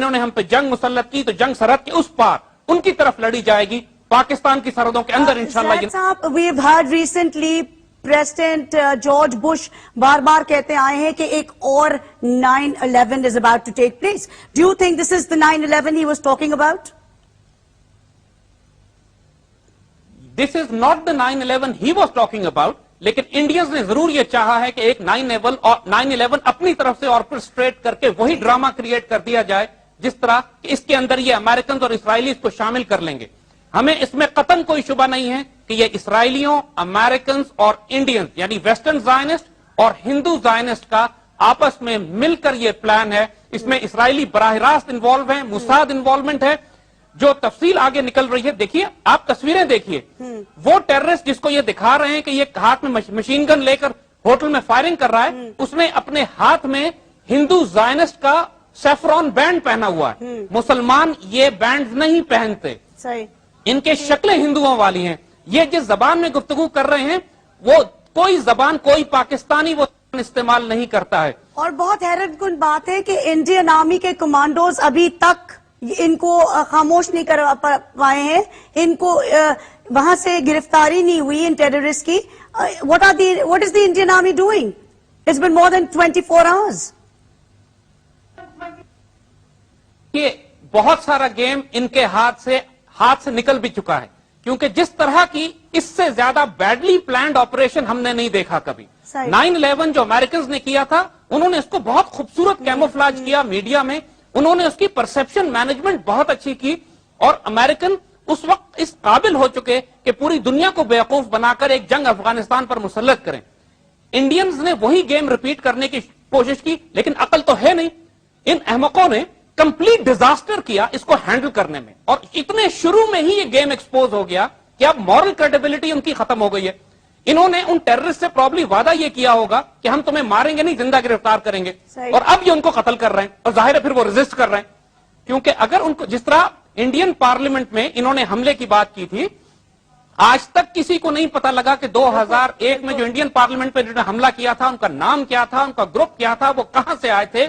انہوں نے ہم پہ جنگ مسلط کی تو جنگ سرحد کے اس پار ان کی طرف لڑی جائے گی, پاکستان کی سرحدوں کے اندر انشاءاللہ. We've heard recently President George Bush بار بار کہتے آئے ہیں کہ ایک اور 9/11 is about to take place. Do you think this is the 9/11 he was talking about? This is not the 9/11 he was talking about. لیکن انڈینز نے ضرور یہ چاہا ہے کہ ایک 9/11 اپنی طرف سے آرکسٹریٹ کر کے وہی ڈرامہ کریٹ کر دیا جائے جس طرح کہ اس کے اندر یہ امریکنز اور اسرائیلیز کو شامل کر لیں گے. ہمیں اس میں قطعاً کوئی شبہ نہیں ہے کہ یہ اسرائیلیوں, امریکنز اور انڈینز یعنی ویسٹرن زائنسٹ اور ہندو زائنسٹ کا آپس میں مل کر یہ پلان ہے. اس میں اسرائیلی براہ راست انوالو ہیں, موساد انوالومنٹ ہے. جو تفصیل آگے نکل رہی ہے, دیکھیے آپ تصویریں دیکھیے, وہ ٹیررسٹ جس کو یہ دکھا رہے ہیں کہ یہ ہاتھ میں مشین گن لے کر ہوٹل میں فائرنگ کر رہا ہے, اس نے اپنے ہاتھ میں ہندو زائنسٹ کا سیفرون بینڈ پہنا ہوا ہے. مسلمان یہ بینڈ نہیں پہنتے, ان کے شکلیں ہندوؤں والی ہیں. یہ جس زبان میں گفتگو کر رہے ہیں وہ کوئی زبان کوئی پاکستانی وہ استعمال نہیں کرتا ہے. اور بہت حیرت کن بات ہے کہ انڈین آرمی کے کمانڈوز ابھی تک ان کو خاموش نہیں کر پائے ہیں, ان کو وہاں سے گرفتاری نہیں ہوئی ان ٹیررسٹ کی. what is the Indian Army doing? It's been more than 24 hours. یہ بہت سارا گیم ان کے ہاتھ سے نکل بھی چکا ہے, کیونکہ جس طرح کی اس سے زیادہ بیڈلی پلانڈ آپریشن ہم نے نہیں دیکھا کبھی. 9/11 جو امریکنز نے کیا تھا, انہوں نے اس کو بہت خوبصورت کیموفلاج کیا میڈیا میں, انہوں نے اس کی پرسپشن مینجمنٹ بہت اچھی کی, اور امریکن اس وقت اس قابل ہو چکے کہ پوری دنیا کو بیوقوف بنا کر ایک جنگ افغانستان پر مسلط کریں. انڈینز نے وہی گیم ریپیٹ کرنے کی کوشش کی, لیکن عقل تو ہے نہیں. ان احمقوں نے کمپلیٹ ڈیزاسٹر کیا اس کو ہینڈل کرنے میں, اور اتنے شروع میں ہی یہ گیم ایکسپوز ہو گیا کہ اب مورل کریڈیبلٹی ان کی ختم ہو گئی ہے. انہوں نے ان ٹیررسٹ سے پرابلی وعدہ یہ کیا ہوگا کہ ہم تمہیں ماریں گے نہیں, زندہ گرفتار کریں گے, اور اب یہ ان کو قتل کر رہے ہیں, اور ظاہر ہے پھر وہ ریزسٹ کر رہے ہیں. کیونکہ اگر ان کو جس طرح انڈین پارلیمنٹ میں انہوں نے حملے کی بات کی تھی, آج تک کسی کو نہیں پتا لگا کہ 2001 میں جو انڈین پارلیمنٹ پہ جنہوں نے حملہ کیا تھا ان کا نام کیا تھا, ان کا گروپ کیا تھا, وہ کہاں سے آئے تھے.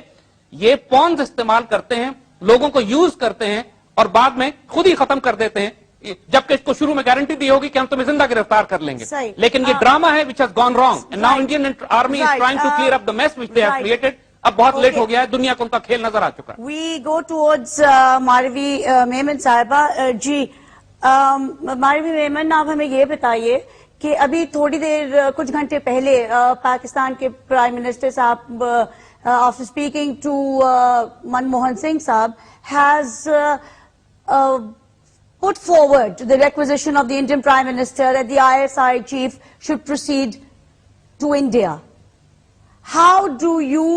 یہ پونز استعمال کرتے ہیں, لوگوں کو یوز کرتے ہیں, اور بعد میں خود ہی ختم کر دیتے ہیں, جبکہ اس کو شروع میں گارنٹی دی ہوگی کہ ہم تمہیں زندہ گرفتار کر لیں گے. لیکن یہ ڈرامہ ہے which has gone wrong, and now Indian army is trying to clear up the mess which they have created. اب بہت لیٹ ہو گیا ہے, دنیا کو ان کا کھیل نظر آ چکا ہے. We go towards Marvi Memon صاحبہ. جی ماروی میمن, آپ ہمیں یہ بتائیے کہ ابھی تھوڑی دیر کچھ گھنٹے پہلے پاکستان کے پرائم منسٹر صاحب after speaking to Manmohan Singh Saab has put forward the requisition of the Indian Prime Minister that the ISI chief should proceed to India. How do you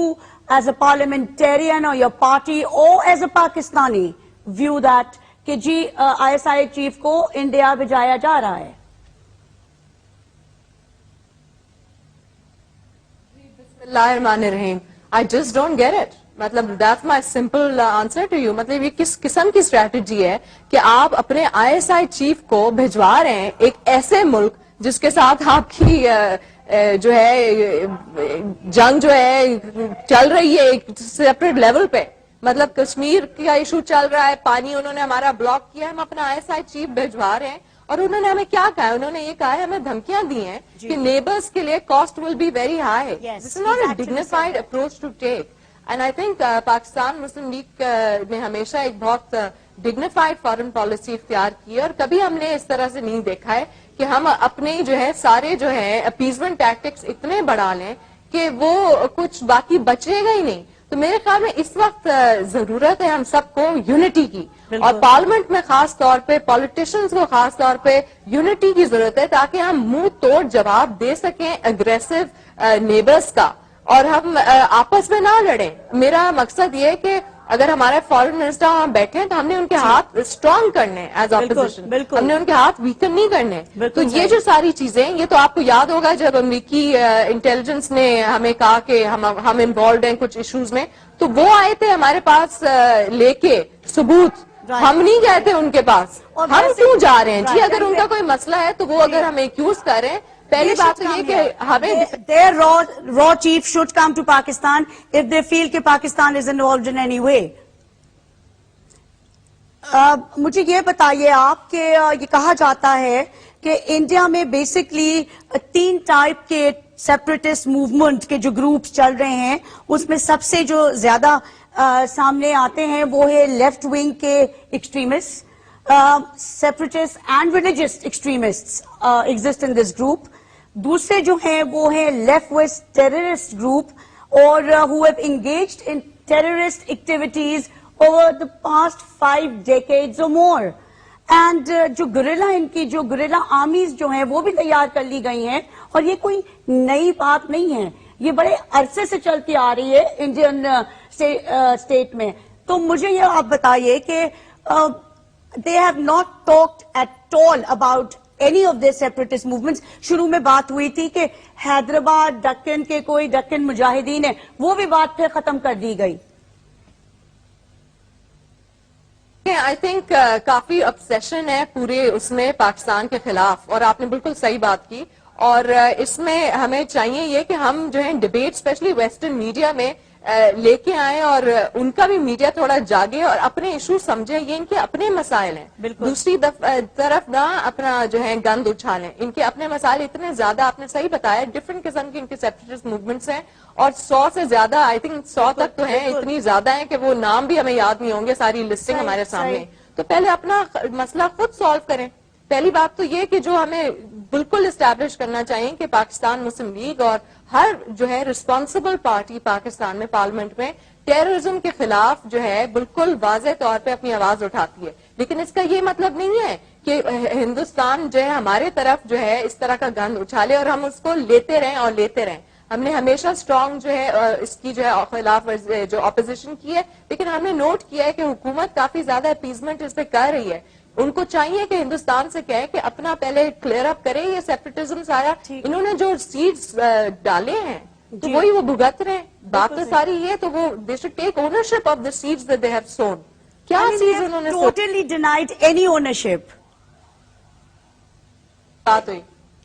as a parliamentarian or your party or as a Pakistani view that کہ جی ISI chief کو India بھیجایا جا رہا ہے؟ بسم اللہ الرحمن الرحیم. I just don't get it. مطلب that's my simple answer to you. مطلب یہ کس قسم کی اسٹریٹجی ہے کہ آپ اپنے ISI چیف کو بھجوا رہے ہیں ایک ایسے ملک جس کے ساتھ آپ کی جو ہے جنگ جو ہے چل رہی ہے ایک سیپریٹ لیول پہ. مطلب کشمیر کا ایشو چل رہا ہے, پانی انہوں نے ہمارا بلاک کیا, ہم اپنا ISI چیف بھجوا رہے ہیں. اور انہوں نے ہمیں کیا کہا ہے, انہوں نے یہ کہا ہے, ہمیں دھمکیاں دی ہیں کہ نیبرز کے لیے cost will be very high. This is not a dignified approach to take. And I think Pakistan Muslim League نے ہمیشہ ایک بہت ڈگنیفائڈ فارن پالیسی اختیار کی ہے, اور کبھی ہم نے اس طرح سے نہیں دیکھا ہے کہ ہم اپنے جو ہے سارے جو ہے اپیزمنٹ ٹیکٹکس اتنے بڑھا لیں کہ وہ کچھ باقی بچے گا ہی نہیں. تو میرے خیال میں اس وقت ضرورت ہے ہم سب کو یونٹی کی, اور پارلیمنٹ میں خاص طور پہ پالیٹیشنز کو خاص طور پہ یونٹی کی ضرورت ہے, تاکہ ہم منہ توڑ جواب دے سکیں اگریسو نیبرز کا, اور ہم آپس میں نہ لڑیں. میرا مقصد یہ ہے کہ اگر ہمارے فارن منسٹر وہاں بیٹھے ہیں تو ہم نے ان کے ہاتھ اسٹرانگ کرنے ایز اپوزیشن, ہم نے ان کے ہاتھ ویکن نہیں کرنے. تو یہ جو ساری چیزیں, یہ تو آپ کو یاد ہوگا جب امریکی انٹیلیجنس نے ہمیں کہا کہ ہم انوالوڈ ہیں کچھ ایشوز میں, تو وہ آئے تھے ہمارے پاس لے کے ثبوت, ہم نہیں گئے تھے ان کے پاس. ہم کیوں جا رہے ہیں جی؟ اگر ان کا کوئی مسئلہ ہے تو وہ اگر ہمیں ایکیوز کر رہے ہیں, پہلی بات تو یہ کہ ہمیں their raw chief should come to Pakistan if they feel کہ Pakistan is involved in any way. مجھے یہ بتائیے آپ کہ یہ کہا جاتا ہے کہ انڈیا میں بیسکلی 3 ٹائپ کے سیپریٹسٹ موومنٹ کے جو گروپس چل رہے ہیں اس میں سب سے جو زیادہ سامنے آتے ہیں وہ ہے لیفٹ ونگ کے extremist separatist and religious extremist exist in this group. دوسرے جو ہیں وہ ہیں لیفٹ وسٹ ٹیررسٹ گروپ اور who have engaged in terrorist activities over the past 5 decades or more. And جو گریلا ان کی جو گریلا آرمیز جو ہیں وہ بھی تیار کر لی گئی ہیں اور یہ کوئی نئی بات نہیں ہے, یہ بڑے عرصے سے چلتی آ رہی ہے انڈین اسٹیٹ میں. تو مجھے یہ آپ بتائیے کہ they have not talked at all about any of their separatist movements. شروع میں بات ہوئی تھی کہ حیدرآباد ڈکن کے کوئی ڈکن مجاہدین ہیں, وہ بھی بات پھر ختم کر دی گئی. آئی تھنک کافی obsession ہے پورے اس میں پاکستان کے خلاف, اور آپ نے بالکل صحیح بات کی. اور اس میں ہمیں چاہیے یہ کہ ہم جو ہے ڈبیٹ اسپیشلی ویسٹرن میڈیا میں لے کے آئیں اور ان کا بھی میڈیا تھوڑا جاگے اور اپنے ایشو سمجھے. یہ ان کے اپنے مسائل ہیں, دوسری طرف نہ اپنا جو ہے گند اچھالیں. ان کے اپنے مسائل اتنے زیادہ, آپ نے صحیح بتایا, ڈفرنٹ قسم کے ان کے سیپریٹسٹ موومنٹس ہیں اور 100 سے زیادہ, آئی تھنک 100 تک تو ہیں, اتنی زیادہ ہیں کہ وہ نام بھی ہمیں یاد نہیں ہوں گے, ساری لسٹنگ ہمارے سامنے. تو پہلے اپنا مسئلہ خود سالو کریں. پہلی بات تو یہ کہ جو ہمیں بالکل اسٹیبلش کرنا چاہیے کہ پاکستان مسلم لیگ اور ہر جو ہے رسپانسبل پارٹی پاکستان میں پارلیمنٹ میں ٹیررزم کے خلاف جو ہے بالکل واضح طور پہ اپنی آواز اٹھاتی ہے. لیکن اس کا یہ مطلب نہیں ہے کہ ہندوستان جو ہے ہمارے طرف جو ہے اس طرح کا گند اچھالے اور ہم اس کو لیتے رہیں اور لیتے رہیں. ہم نے ہمیشہ اسٹرانگ جو ہے اس کی جو ہے خلاف جو اپوزیشن کی ہے, لیکن ہم نے نوٹ کیا ہے کہ حکومت کافی زیادہ اپیزمنٹ اس پہ کر رہی ہے. ان کو چاہیے کہ ہندوستان سے کہے کہ اپنا پہلے کلیئر اپ کرے یہ سیپریٹزم سارا. انہوں نے جو سیڈز ڈالے ہیں تو وہی وہ بھگت رہے ہیں. بات تو ساری یہ, تو وہ they should take ownership of the seeds that they have sown. کیا سیڈز انہوں نے ٹوٹلی ڈینائڈ اینی اونرشپ. بات ہوئی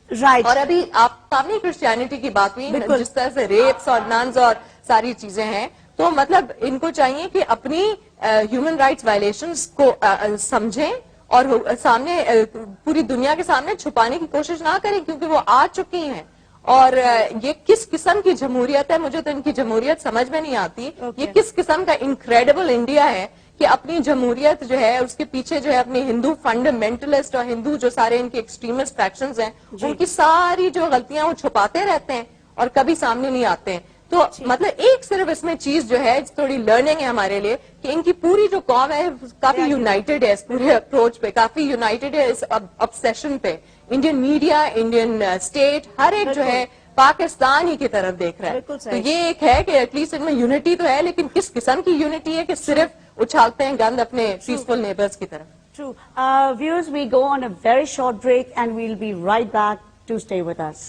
رائٹ. اور ابھی آپ سامنے کرسچینٹی کی بات ہوئی, جس طرح سے ریپس اور ننز اور ساری چیزیں ہیں, تو مطلب ان کو چاہیے کہ اپنی ہیومن رائٹس وائلیشنز کو سمجھیں اور سامنے پوری دنیا کے سامنے چھپانے کی کوشش نہ کریں, کیونکہ وہ آ چکی ہیں. اور یہ کس قسم کی جمہوریت ہے, مجھے تو ان کی جمہوریت سمجھ میں نہیں آتی. یہ کس قسم کا انکریڈبل انڈیا ہے کہ اپنی جمہوریت جو ہے اس کے پیچھے جو ہے اپنی ہندو فنڈامنٹلسٹ اور ہندو جو سارے ان کے ایکسٹریمسٹ فیکشنز ہیں ان کی ساری جو غلطیاں وہ چھپاتے رہتے ہیں اور کبھی سامنے نہیں آتے ہیں. تو مطلب ایک صرف اس میں چیز جو ہے تھوڑی لرننگ ہے ہمارے لیے کہ ان کی پوری جو قوم ہے کافی یونائٹڈ ہے اس پورے اپروچ پہ, کافی یونائٹڈ ہے اس obsession پہ. انڈین میڈیا, انڈین اسٹیٹ, ہر ایک جو ہے پاکستان ہی کی طرف دیکھ رہا ہے. تو یہ ایک ہے کہ ایٹ لیسٹ ان میں یونٹی تو ہے, لیکن کس قسم کی یونٹی ہے کہ صرف اچھالتے ہیں گند اپنے پیسفل نیبرز کی طرف. True. Viewers, we go on a very short break and we'll be right back to stay with us.